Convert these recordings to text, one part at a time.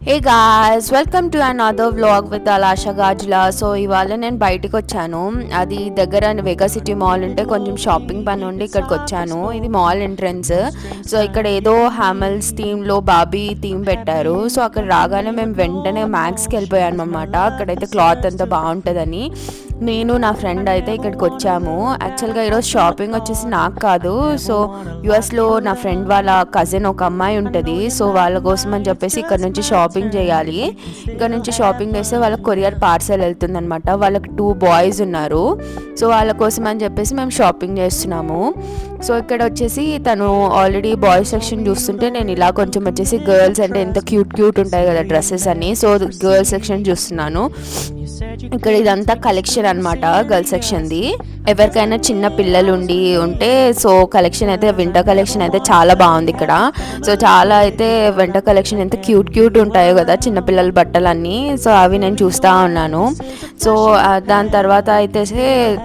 Hey guys, welcome to another vlog with Alasha Gajula. So ఇవాళ నేను బయటికి వచ్చాను. అది దగ్గర వెగా సిటీ మాల్ ఉంటే కొంచెం షాపింగ్ పని ఉండి ఇక్కడికి వచ్చాను. ఇది మాల్ ఎంట్రన్స్. సో ఇక్కడ ఏదో హ్యామల్స్ థీమ్లో బాబీ థీమ్ పెట్టారు. సో అక్కడ రాగానే మేము వెంటనే మ్యాక్స్కి వెళ్ళిపోయాను అనమాట. అక్కడైతే క్లాత్ అంతా బాగుంటుందని నేను నా ఫ్రెండ్ అయితే ఇక్కడికి వచ్చాము. యాక్చువల్గా ఈరోజు షాపింగ్ వచ్చేసి నాకు కాదు. సో యుఎస్లో నా ఫ్రెండ్ వాళ్ళ కజిన్ ఒక అమ్మాయి ఉంటుంది. సో వాళ్ళ కోసం అని చెప్పేసి ఇక్కడ నుంచి షాపింగ్ చేయాలి. ఇక్కడ నుంచి షాపింగ్ చేస్తే వాళ్ళకి కొరియర్ పార్సల్ వెళ్తుంది అనమాట. వాళ్ళకి 2 బాయ్స్ ఉన్నారు. సో వాళ్ళ కోసం అని చెప్పేసి మేము షాపింగ్ చేస్తున్నాము. సో ఇక్కడ వచ్చేసి తను ఆల్రెడీ బాయ్స్ సెక్షన్ చూస్తుంటే నేను ఇలా కొంచెం వచ్చేసి గర్ల్స్ అంటే ఎంత క్యూట్ క్యూట్ ఉంటాయి కదా డ్రెస్సెస్ అన్ని. సో గర్ల్స్ సెక్షన్ చూస్తున్నాను. ఇక్కడ ఇదంతా కలెక్షన్ అనమాట గర్ల్స్ సెక్షన్ది. ఎవరికైనా చిన్న పిల్లలు ఉంటే సో కలెక్షన్ అయితే వింటర్ కలెక్షన్ అయితే చాలా బాగుంది ఇక్కడ. సో చాలా అయితే వింటర్ కలెక్షన్ ఎంత క్యూట్ ఉంటాయో కదా చిన్నపిల్లల బట్టలన్నీ. సో అవి నేను చూస్తూ ఉన్నాను. సో దాని తర్వాత అయితే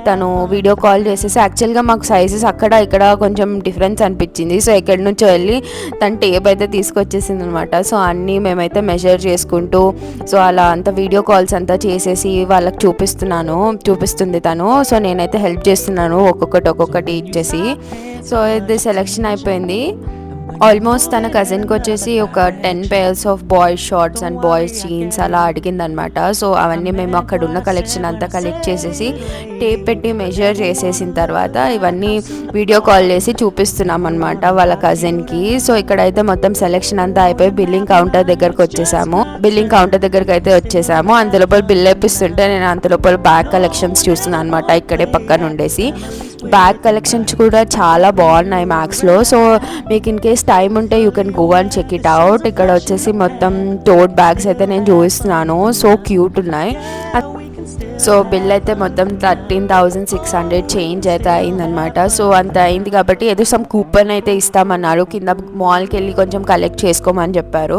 తను వీడియో కాల్ చేసేసి యాక్చువల్గా మాకు సైజెస్ అక్కడ ఇక్కడ కొంచెం డిఫరెన్స్ అనిపించింది. సో ఎక్కడి నుంచో వెళ్ళి తన టేప్ అయితే తీసుకొచ్చేసింది అనమాట. సో అన్నీ మేమైతే మెజర్ చేసుకుంటూ సో అలా అంతా వీడియో కాల్స్ అంతా చేసేసి వాళ్ళకి చూపిస్తుంది తను. సో నేనైతే హెల్ప్ చేస్తున్నాను ఒక్కొక్కటి ఇచ్చేసి. సో ఇది సెలెక్షన్ అయిపోయింది. ఆల్మోస్ట్ తన కజిన్కి వచ్చేసి ఒక 10 pairs of boys shorts and boys jeans అలా అడిగిందనమాట. సో అవన్నీ మేము అక్కడ ఉన్న కలెక్షన్ అంతా కలెక్ట్ చేసేసి టేప్ పెట్టి మెజర్ చేసేసిన తర్వాత ఇవన్నీ వీడియో కాల్ చేసి చూపిస్తున్నాం అనమాట వాళ్ళ కజిన్కి. సో ఇక్కడైతే మొత్తం సెలెక్షన్ అంతా అయిపోయి బిల్లింగ్ కౌంటర్ దగ్గరకు అయితే వచ్చేసాము. అంతలోపల బిల్ వేపిస్తుంటే నేను అంతలోపల బ్యాగ్ కలెక్షన్స్ చూస్తున్నాను అనమాట. ఇక్కడే పక్కన ఉండేసి బ్యాగ్ కలెక్షన్స్ కూడా చాలా బాగున్నాయి మ్యాక్స్లో. సో మీకు ఇన్ కేస్ టైం ఉంటే you can go and check it out. ఇక్కడ వచ్చేసి మొత్తం టోట్ బ్యాగ్స్ అయితే నేను చూపిస్తున్నాను. సో క్యూట్ ఉన్నాయి. సో బిల్ అయితే మొత్తం 13,600 చేంజ్ అయితే అయిందనమాట. సో అంత అయింది కాబట్టి ఏదో సమ్ కూపన్ అయితే ఇస్తామన్నారు. కింద మాల్కి వెళ్ళి కొంచెం కలెక్ట్ చేసుకోమని చెప్పారు.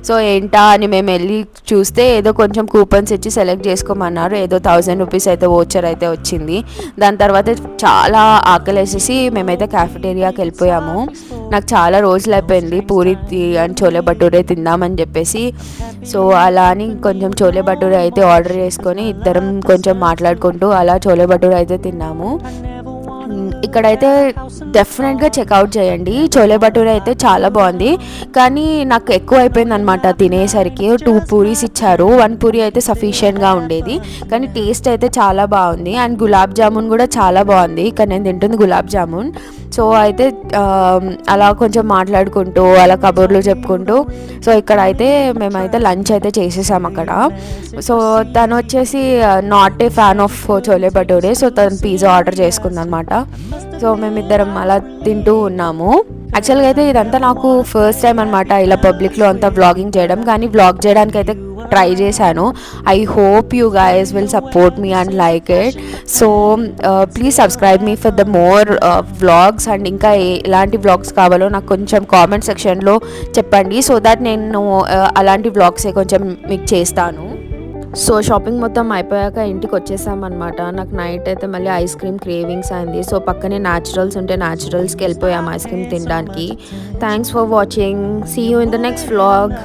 సో ఏంటా అని మేము వెళ్ళి చూస్తే ఏదో కొంచెం కూపన్స్ ఇచ్చి సెలెక్ట్ చేసుకోమన్నారు. ఏదో 1000 రూపీస్ అయితే వోచర్ అయితే వచ్చింది. దాని తర్వాత చాలా ఆకలేసేసి మేమైతే క్యాఫెటేరియాకి వెళ్ళిపోయాము. నాకు చాలా రోజులు అయిపోయింది పూరి అండ్ చోలే భటూరే తిందామని చెప్పేసి. సో అలా అని కొంచెం చోలే భటూరే అయితే ఆర్డర్ చేసుకొని ఇద్దరం కొంచెం మాట్లాడుకుంటూ అలా చోలే భటూరే అయితే తిన్నాము. ఇక్కడైతే డెఫినెట్గా చెక్అవుట్ చేయండి. చోలే భటూరే అయితే చాలా బాగుంది. కానీ నాకు ఎక్కువ అయిపోయింది అనమాట తినేసరికి. 2 పూరీస్ ఇచ్చారు. 1 పూరీ అయితే సఫిషియెంట్గా ఉండేది. కానీ టేస్ట్ అయితే చాలా బాగుంది. అండ్ గులాబ్ జామున్ కూడా చాలా బాగుంది. ఇక్కడ నేను తింటుంది గులాబ్ జామున్. సో అయితే అలా కొంచెం మాట్లాడుకుంటూ అలా కబుర్లు చెప్పుకుంటూ సో ఇక్కడ అయితే మేమైతే లంచ్ అయితే చేసేసాం అక్కడ. సో తను వచ్చేసి not a fan of chole bhature. So తను పిజ్జా ఆర్డర్ చేసుకుందనమాట. సో మేమిద్దరం అలా తింటూ ఉన్నాము. యాక్చువల్గా అయితే ఇదంతా నాకు ఫస్ట్ టైం అనమాట ఇలా పబ్లిక్లో అంతా వ్లాగింగ్ చేయడం. కానీ వ్లాగ్ చేయడానికి అయితే ట్రై చేశాను. I hope you guys will support me and like it. So please subscribe me for the more vlogs. And ఇంకా ఎలాంటి వ్లాగ్స్ కావాలో నాకు కొంచెం కామెంట్ సెక్షన్లో చెప్పండి. సో దట్ నేను అలాంటి వ్లాగ్సే కొంచెం మీకు చేస్తాను. సో షాపింగ్ మొత్తం అయిపోయాక ఇంటికి వచ్చేసామన్నమాట. నాకు నైట్ అయితే మళ్ళీ ఐస్ క్రీమ్ క్రేవింగ్స్ అయింది. సో పక్కనే న్యాచురల్స్ ఉంటే న్యాచురల్స్కి వెళ్ళిపోయాము ఐస్ క్రీమ్ తినడానికి. Thanks for watching. See you in the next vlog.